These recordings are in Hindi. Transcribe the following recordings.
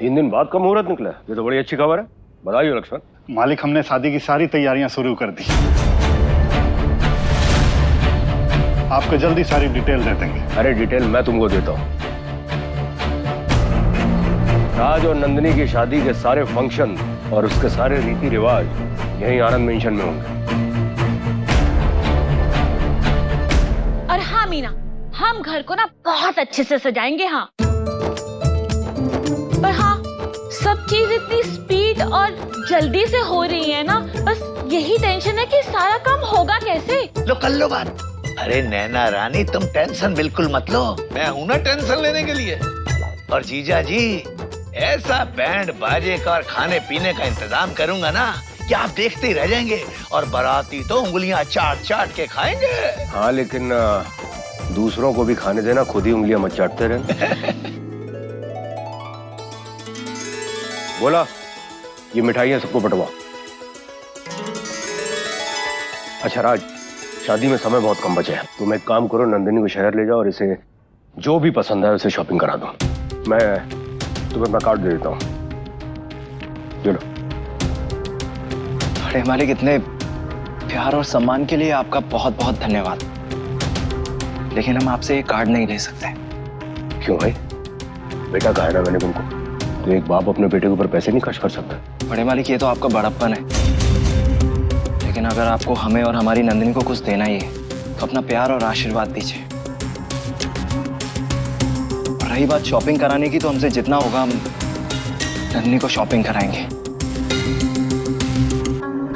3 दिन बाद का मुहूर्त निकला, ये तो बड़ी अच्छी खबर है। बधाई लक्ष्मण। मालिक, हमने शादी की सारी तैयारियां शुरू कर दी। आपको जल्दी सारी डिटेल दे देंगे। अरे डिटेल मैं तुमको देता हूँ। राज और नंदिनी की शादी के सारे फंक्शन और उसके सारे रीति रिवाज यहीं आनंद मेंशन में होंगे। और हाँ मीना, हम घर को ना बहुत अच्छे से सजाएंगे। हाँ, पर हाँ, सब चीज इतनी स्पीड और जल्दी से हो रही है ना, बस यही टेंशन है कि सारा काम होगा कैसे। लो कर लो बात। अरे नैना रानी, तुम टेंशन बिल्कुल मत लो, मैं हूं ना टेंशन लेने के लिए। और जीजा जी, ऐसा बैंड बाजे का और खाने पीने का इंतजाम करूंगा ना कि आप देखते ही रह जाएंगे। और बाराती तो उंगलियां चाट चाट के खाएंगे। हाँ, लेकिन दूसरों को भी खाने देना, खुद ही उंगलियां मत चाटते रहना। बोला, ये मिठाइयां सबको बंटवा। अच्छा राज, शादी में समय बहुत कम बचा है। तुम एक काम करो, नंदिनी को शहर ले जाओ और इसे जो भी पसंद है उसे शॉपिंग करा दो। मैं तुम्हें अपना कार्ड दे देता हूँ। चलो। बड़े मालिक, इतने प्यार और सम्मान के लिए आपका बहुत बहुत धन्यवाद, लेकिन हम आपसे ये कार्ड नहीं ले सकते। क्यों भाई? बेटा कहा है ना मैंने तुमको, तो एक बाप अपने बेटे के ऊपर पैसे नहीं खर्च कर सकता। बड़े मालिक, ये तो आपका बड़प्पन है, लेकिन अगर आपको हमें और हमारी नंदिनी को कुछ देना ही है तो अपना प्यार और आशीर्वाद दीजिए। और रही बात शॉपिंग कराने की, तो हमसे जितना होगा हम नंदिनी को शॉपिंग कराएंगे।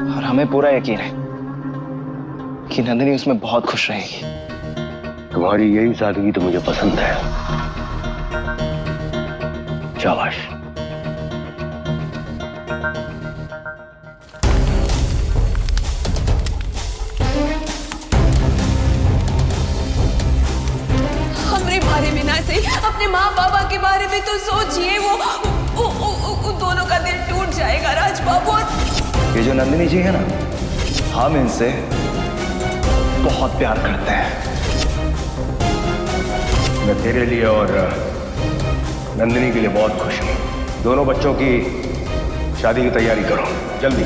और हमें पूरा यकीन है कि नंदिनी उसमें बहुत खुश रहेगी। तुम्हारी यही सादगी तो मुझे पसंद है। शाबाश। हमारे बारे में ना सही, अपने माँ बाबा के बारे में तो सोचिए। वो दोनों का दिल टूट जाएगा राज बाबू। ये जो नंदिनी जी है ना, हम इनसे बहुत प्यार करते हैं। मैं तेरे लिए और नंदिनी के लिए बहुत खुश हूँ। दोनों बच्चों की शादी की तैयारी करो जल्दी।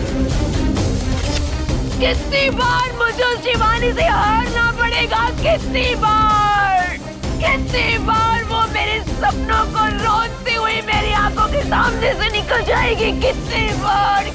कितनी बार मुझे उस शिवानी से हारना पड़ेगा? कितनी बार वो मेरे सपनों को रोते हुए मेरी आंखों के सामने से निकल जाएगी? कितनी बार।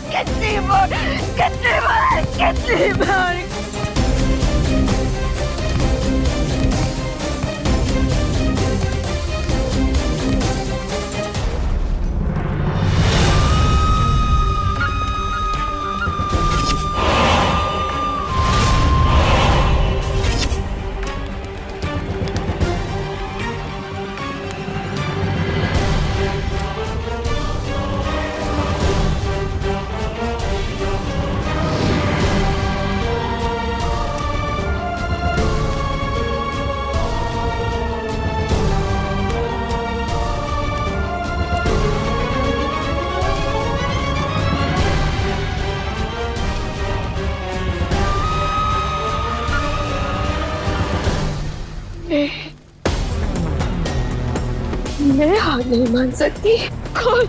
मैं हार नहीं मान सकती। कौन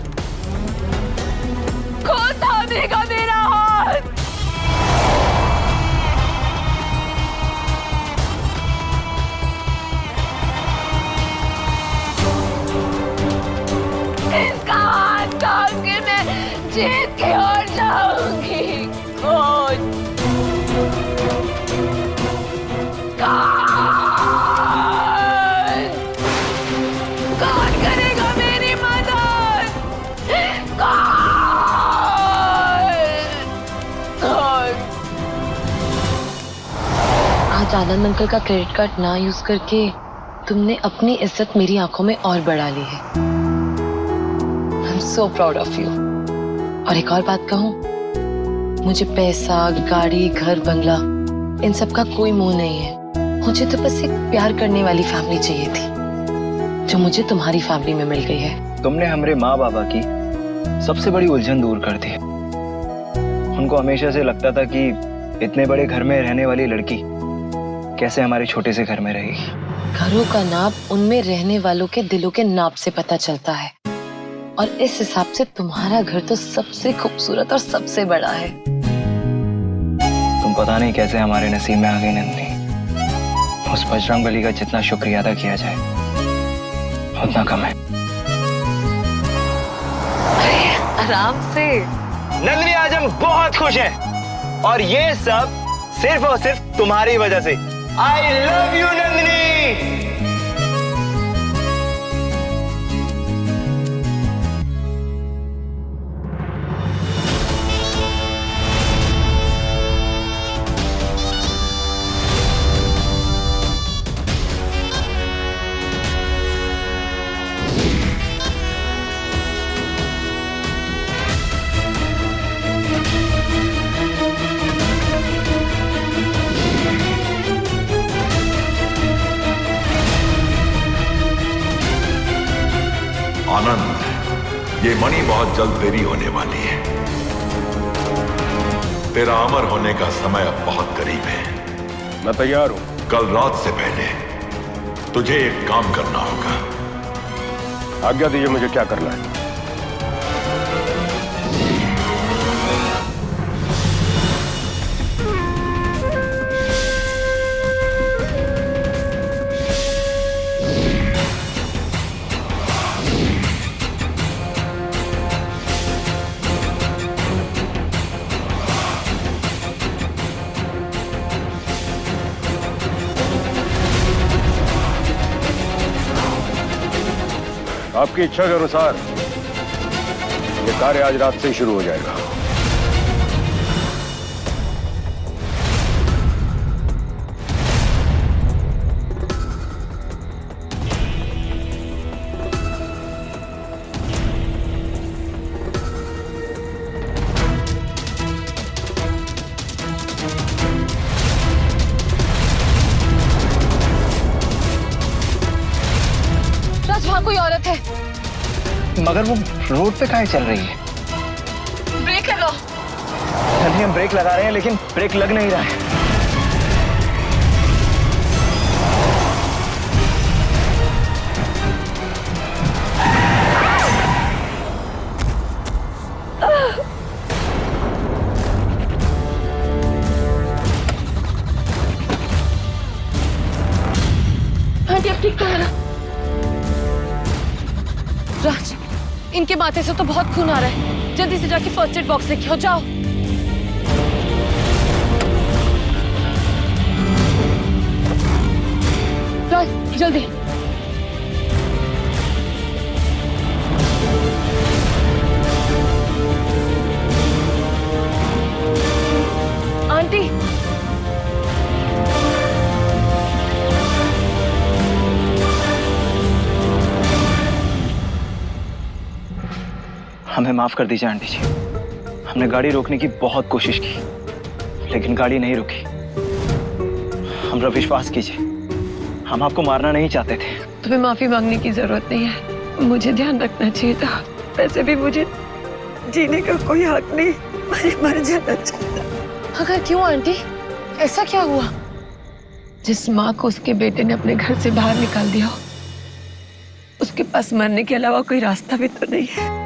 थामेगा मेरा हाथ? इसका हाथ थाम के मैं जीत के और जाऊंगी। कौन करेगा मेरी मदद? आज आनंद अंकल का क्रेडिट कार्ड ना यूज करके तुमने अपनी इज्जत मेरी आंखों में और बढ़ा ली है। I am so proud of you. और एक और बात कहूं, मुझे पैसा, गाड़ी, घर, बंगला इन सब का कोई मोह नहीं है। मुझे तो बस एक प्यार करने वाली फैमिली चाहिए थी, जो मुझे तुम्हारी फैमिली में मिल गई है। तुमने हमारे माँ बाबा की सबसे बड़ी उलझन दूर कर दी। उनको हमेशा से लगता था कि इतने बड़े घर में रहने वाली लड़की कैसे हमारे छोटे से घर में रहेगी। घरों का नाप उनमें रहने वालों के दिलों के नाप से पता चलता है। और इस हिसाब से तुम्हारा घर तो सबसे खूबसूरत और सबसे बड़ा है। तुम पता नहीं कैसे हमारे नसीब में आ गई नंदिनी। उस बजरंगबली का जितना शुक्रिया अदा किया जाए उतना कम है। आराम से। नंदिनी आज हम बहुत खुश हैं और ये सब सिर्फ और सिर्फ तुम्हारी वजह से। I love you Nandini. Anand, ये मणि बहुत जल्द तेरी होने वाली है। तेरा अमर होने का समय अब बहुत करीब है। मैं तैयार हूं। कल रात से पहले तुझे एक काम करना होगा। आज्ञा दीजिए, मुझे क्या करना है? आपकी इच्छा के अनुसार ये कार्य आज रात से ही शुरू हो जाएगा। राज, वहां कोई औरत है। मगर वो रोड पे काहे चल रही है? ब्रेक लगाओ। नंदिनी, हम ब्रेक लगा रहे हैं लेकिन ब्रेक लग नहीं रहा है। आंटी, अब ठीक तो है ना? राज, इनके माथे से तो बहुत खून आ रहा है। जल्दी से जाके फर्स्ट एड बॉक्स लेके आओ, जाओ। राज, जल्दी। आंटी, हमें माफ कर दीजिए आंटी जी। हमने गाड़ी रोकने की बहुत कोशिश की लेकिन गाड़ी नहीं रुकी। हम पर विश्वास कीजिए, हम आपको मारना नहीं चाहते थे। तुम्हें माफी मांगने की जरूरत नहीं है। मुझे ध्यान रखना चाहिए था। वैसे भी मुझे जीने का कोई हक नहीं। मुझे मर जाना चाहिए। अगर क्यों आंटी, ऐसा क्या हुआ? जिस माँ को उसके बेटे ने अपने घर से बाहर निकाल दिया हो, उसके पास मरने के अलावा कोई रास्ता भी तो नहीं है।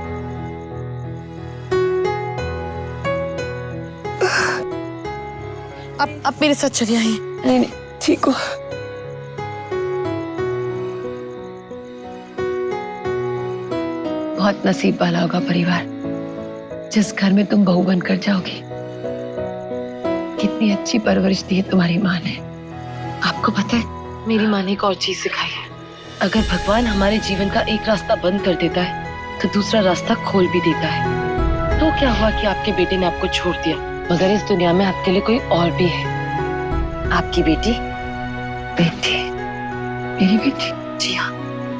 आप मेरे साथ चलिए आइए। नहीं नहीं, ठीक हो। बहुत नसीब वाला होगा परिवार जिस घर में तुम बहू बनकर जाओगी। कितनी अच्छी परवरिश दी है तुम्हारी माँ ने। आपको पता है, मेरी माँ ने एक और चीज सिखाई है। अगर भगवान हमारे जीवन का एक रास्ता बंद कर देता है तो दूसरा रास्ता खोल भी देता है। तो क्या हुआ कि आपके बेटे ने आपको छोड़ दिया, मगर इस दुनिया में आपके लिए कोई और भी है। आपकी बेटी। बेटी? मेरी बेटी? जी हाँ,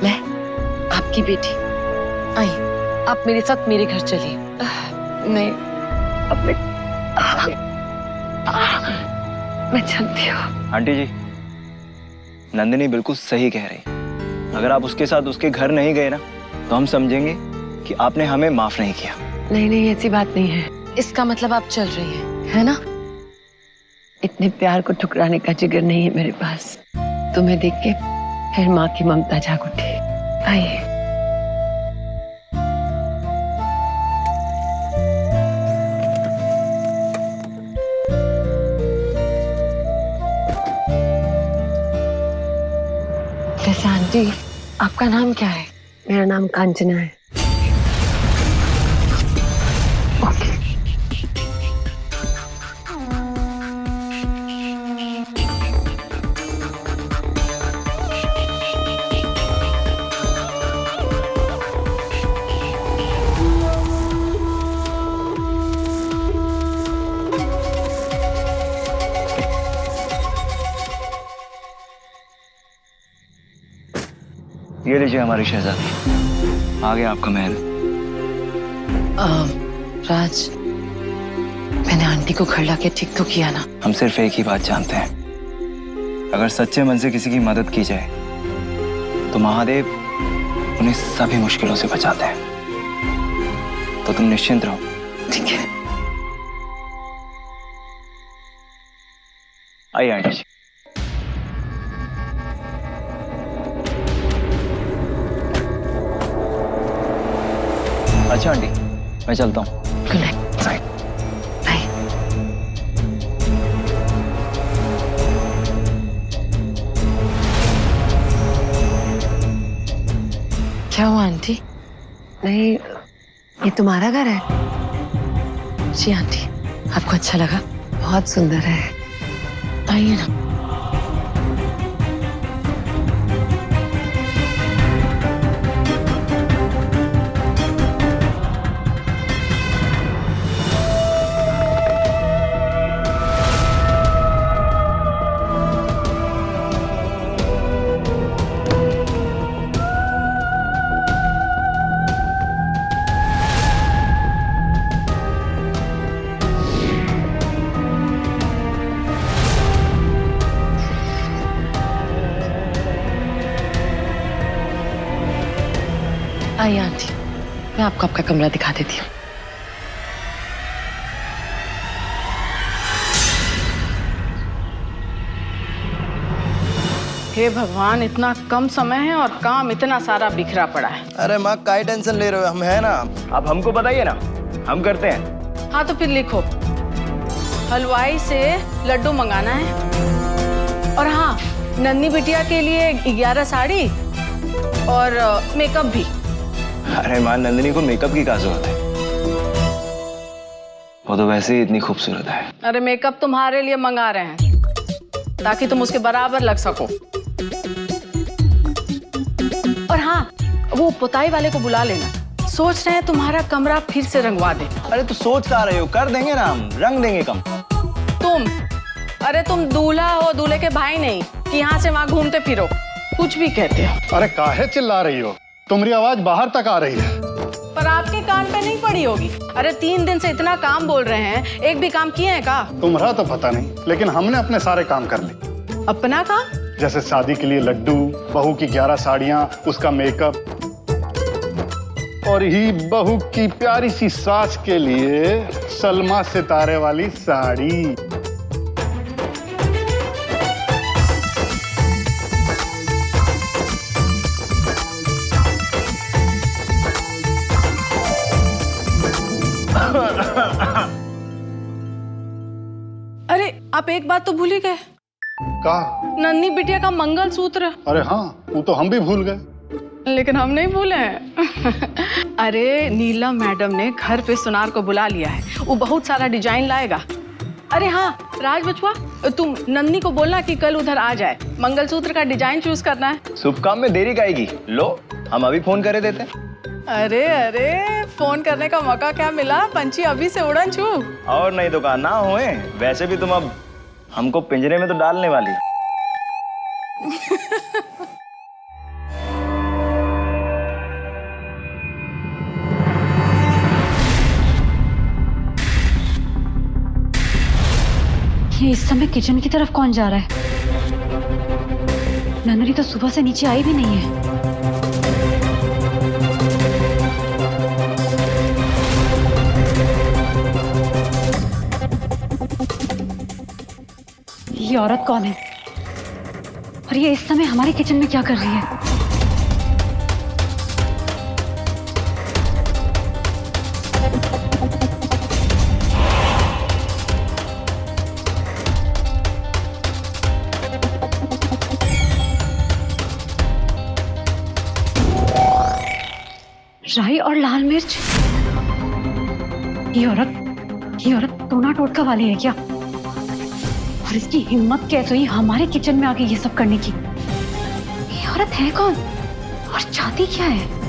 मैं आपकी बेटी। आइए, आप मेरे साथ मेरे घर चलिए। नहीं, अपने मैं चलती हूँ। आंटी जी, नंदिनी बिल्कुल सही कह रही। अगर आप उसके साथ उसके घर नहीं गए ना तो हम समझेंगे कि आपने हमें माफ नहीं किया। नहीं नहीं, ऐसी बात नहीं है। इसका मतलब आप चल रही हैं, है ना? इतने प्यार को ठुकराने का जिगर नहीं है मेरे पास। तुम्हें देख के फिर माँ की ममता जाग उठी। आइए। आंटी, आपका नाम क्या है? मेरा नाम कांचना है। ओके। ये लीजिए हमारी शहजादी, आ गया आपका महल। राज, मैंने आंटी को घर लाके ठीक तो किया ना? हम सिर्फ एक ही बात जानते हैं, अगर सच्चे मन से किसी की मदद की जाए तो महादेव उन्हें सभी मुश्किलों से बचाते हैं। तो तुम निश्चिंत रहो। ठीक है। आइए आंटी जी। अच्छा आंटी, मैं चलता हूँ। Good night. बाय। क्या हुआ आंटी? नहीं, ये तुम्हारा घर है? जी आंटी, आपको अच्छा लगा? बहुत सुंदर है। आइए ना। आइए आंटी, मैं आपको आपका कमरा दिखा देती हूँ। हे भगवान, इतना कम समय है और काम इतना सारा बिखरा पड़ा है। अरे माँ, काहे टेंशन ले रहे हो, हम है ना। आप हमको बताइए ना, हम करते हैं। हाँ तो फिर लिखो, हलवाई से लड्डू मंगाना है, और हाँ, नन्ही बिटिया के लिए 11 साड़ी और मेकअप भी। अरे माँ, नंदिनी को मेकअप की क्या जरूरत है? वो तो वैसे ही इतनी खूबसूरत है। अरे मेकअप तुम्हारे लिए मंगा रहे हैं ताकि तुम उसके बराबर लग सको। और हाँ, वो पुताई वाले को बुला लेना, सोच रहे हैं तुम्हारा कमरा फिर से रंगवा दे। अरे तो सोच क्या रहे हो, कर देंगे ना, हम रंग देंगे कम। तुम, अरे तुम दूल्हा हो, दूल्हे के भाई नहीं कि यहाँ से वहाँ घूमते फिरो, कुछ भी कहते हो। अरे काहे चिल्ला रही हो? तुम्हारी आवाज बाहर तक आ रही है। पर आपके कान पे नहीं पड़ी होगी। अरे 3 दिन से इतना काम बोल रहे हैं, एक भी काम किए हैं का? तुम्हारा तो पता नहीं, लेकिन हमने अपने सारे काम कर लिए। अपना काम? जैसे शादी के लिए लड्डू, बहू की 11 साड़ियाँ, उसका मेकअप, और ही बहू की प्यारी सी सास के लिए सलमा सितारे वाली साड़ी। अरे आप एक बात तो भूल ही गए। का? नन्ही बिटिया का मंगलसूत्र। अरे हाँ, वो तो हम भी भूल गए। लेकिन हम नहीं भूले हैं। अरे नीलम मैडम ने घर पे सुनार को बुला लिया है, वो बहुत सारा डिजाइन लाएगा। अरे हाँ राज बचुआ, तुम नन्ही को बोलना कि कल उधर आ जाए, मंगलसूत्र का डिजाइन चूज करना है। शुभ काम में देरी काएगी, लो हम अभी फोन करे देते। अरे अरे, फोन करने का मौका क्या मिला, पंछी अभी से उड़न छू। और नहीं तो कहा ना होए, वैसे भी तुम अब हमको पिंजरे में तो डालने वाली। ये इस समय किचन की तरफ कौन जा रहा है? नन्ही तो सुबह से नीचे आई भी नहीं है। ये औरत कौन है और ये इस समय हमारे किचन में क्या कर रही है? और लाल मिर्च। ये औरत टोना टोटका वाली है क्या? और इसकी हिम्मत कैसे हुई हमारे किचन में आके ये सब करने की? ये औरत है कौन और चाहती क्या है?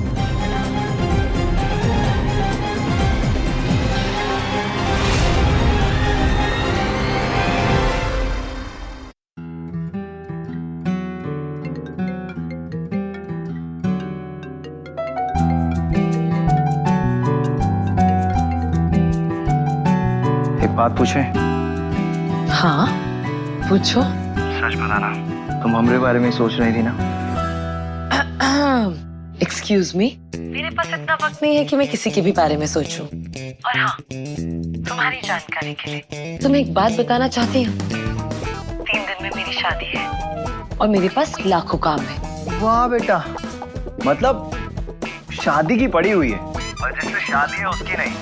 बात पूछे? हाँ पूछो। सच बताना, तुम हमरे बारे में सोच रही थी ना? एक्सक्यूज मी, मेरे पास इतना वक्त नहीं है कि मैं किसी के भी बारे में सोचूं। और हाँ, तुम्हारी जानकारी के लिए तुम्हें एक बात बताना चाहती हूँ। 3 दिन में मेरी शादी है और मेरे पास लाखों काम है। वाह बेटा, मतलब शादी की पड़ी हुई है और जिससे शादी है उसकी नहीं।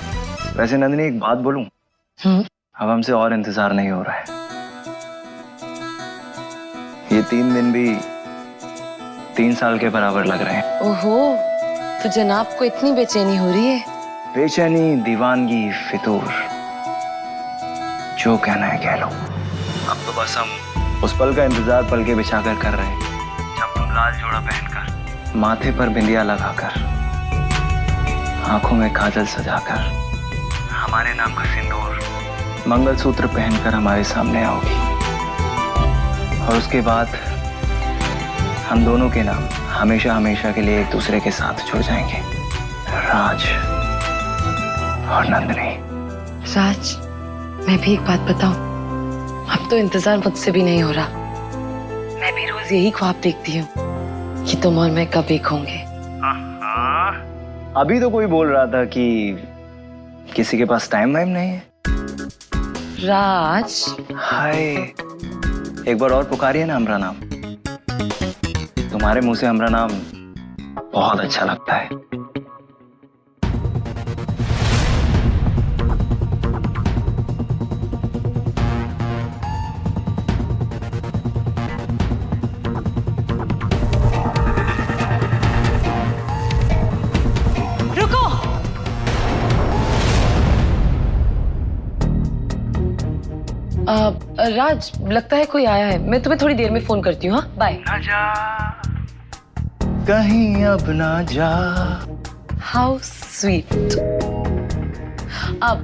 वैसे नंदिनी एक बात बोलूं? अब हमसे और इंतजार नहीं हो रहा है। ये 3 दिन भी 3 साल के बराबर लग रहे हैं। ओहो, तो जनाब को इतनी बेचैनी हो रही है? बेचैनी, दीवानगी, फितूर, जो कहना है कह लो। अब तो बस हम उस पल का इंतजार पलके बिछाकर कर रहे हैं जब तुम लाल जोड़ा पहनकर, माथे पर बिंदिया लगाकर, आंखों में काजल सजाकर, हमारे नाम का सिंदूर, मंगलसूत्र पहनकर हमारे सामने आओगी। और उसके बाद हम दोनों के नाम हमेशा हमेशा के लिए एक दूसरे के साथ जुड़ जाएंगे। राज और नंदिनी। राज, मैं भी एक बात बताऊं, अब तो इंतजार मुझसे भी नहीं हो रहा। मैं भी रोज यही ख्वाब देखती हूँ कि तुम और मैं कब एक होंगे। अभी तो कोई बोल रहा था कि किसी के पास टाइम वाइम नहीं है। राज, हाय, एक बार और पुकारिए ना हमरा नाम। तुम्हारे मुंह से हमरा नाम बहुत अच्छा लगता है। रुको, राज, लगता है कोई आया है। मैं तुम्हें थोड़ी देर में फोन करती हूँ। हाँ, बाय। ना जा कहीं, अब ना जा। How sweet.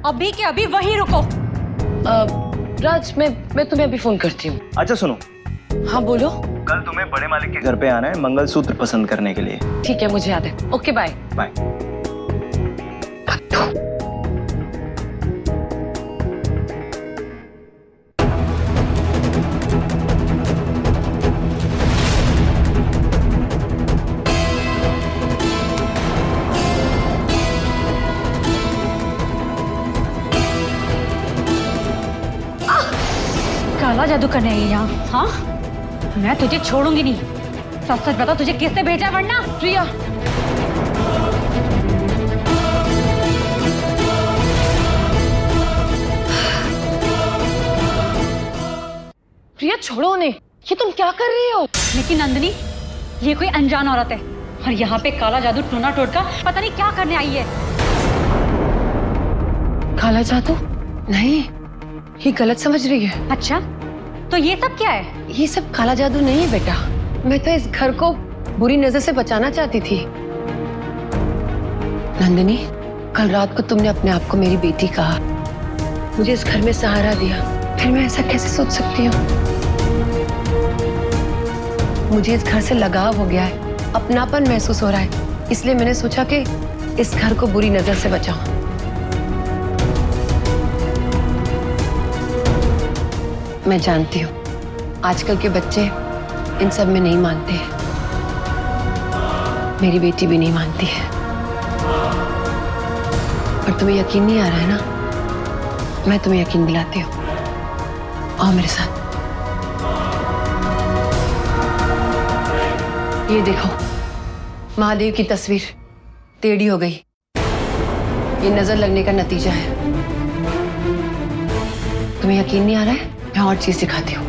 अभी के अभी वहीं रुको। राज, मैं तुम्हें अभी फोन करती हूँ। अच्छा सुनो। हाँ बोलो। कल तुम्हें बड़े मालिक के घर पे आना है मंगलसूत्र पसंद करने के लिए। ठीक है, मुझे याद है। Okay, bye bye. काला जादू करने आई है यहाँ। हाँ, मैं तुझे छोड़ूंगी नहीं। सच सच बता, तुझे किसने भेजा? वरना प्रिया, प्रिया छोड़ो उन्हें। ये तुम क्या कर रही हो? लेकिन नंदिनी, ये कोई अनजान औरत है और यहाँ पे काला जादू टोना टोटका पता नहीं क्या करने आई है। काला जादू? नहीं, ये गलत समझ रही है। अच्छा, तो ये सब क्या है? ये सब काला जादू नहीं है बेटा। मैं तो इस घर को बुरी नजर से बचाना चाहती थी। नंदिनी, कल रात को तुमने अपने आप को मेरी बेटी कहा, मुझे इस घर में सहारा दिया, फिर मैं ऐसा कैसे सोच सकती हूँ? मुझे इस घर से लगाव हो गया है, अपनापन महसूस हो रहा है, इसलिए मैंने सोचा कि इस घर को बुरी नजर से बचाऊं। मैं जानती हूँ आजकल के बच्चे इन सब में नहीं मानते हैं, मेरी बेटी भी नहीं मानती है, पर तुम्हें यकीन नहीं आ रहा है ना? मैं तुम्हें यकीन दिलाती हूँ, आओ मेरे साथ। ये देखो, महादेव की तस्वीर टेढ़ी हो गई। ये नजर लगने का नतीजा है। तुम्हें यकीन नहीं आ रहा है? मैं और चीज दिखाती हूँ।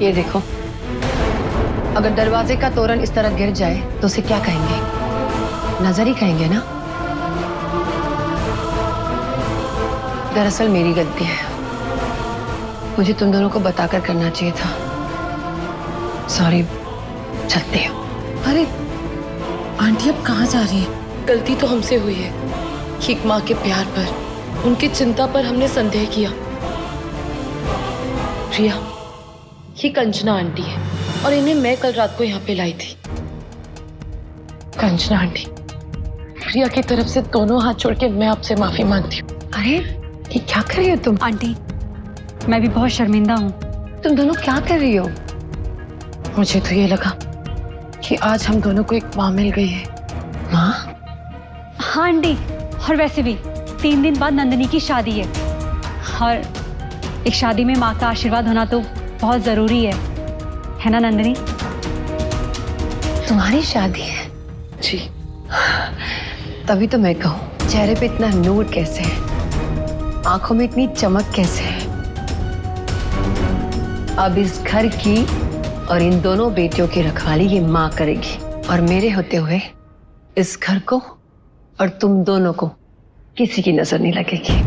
ये देखो, अगर दरवाजे का तोरण इस तरह गिर जाए तो उसे क्या कहेंगे? नजर ही कहेंगे ना। दरअसल मेरी गलती है, मुझे तुम दोनों को बताकर करना चाहिए था। सॉरी, चलते हो। अरे आंटी अब कहाँ जा रही है? गलती तो हमसे हुई है। एक माँ के प्यार पर, उनकी चिंता पर हमने संदेह किया। प्रिया, ये कंचना आंटी है और इन्हें मैं कल रात को यहाँ पे लाई थी। कंचना आंटी, प्रिया की तरफ से दोनों हाथ छोड़ के मैं आपसे माफी मांगती हूँ। अरे ये क्या कर रही हो तुम? आंटी, मैं भी बहुत शर्मिंदा हूँ। तुम दोनों क्या कर रही हो? मुझे तो ये लगा कि आज हम दोनों को एक माँ मिल गई है। माँ? हाँ आंटी, और वैसे भी 3 दिन बाद नंदिनी की शादी है और एक शादी में माँ का आशीर्वाद होना तो बहुत जरूरी है ना नंदिनी? तुम्हारी शादी है? जी। तभी तो मैं कहूँ, चेहरे पे इतना नूर कैसे है, आंखों में इतनी चमक कैसे है। अब इस घर की और इन दोनों बेटियों की रखवाली ये माँ करेगी और मेरे होते हुए इस घर को और तुम दोनों को किसी की नजर नहीं लगेगी।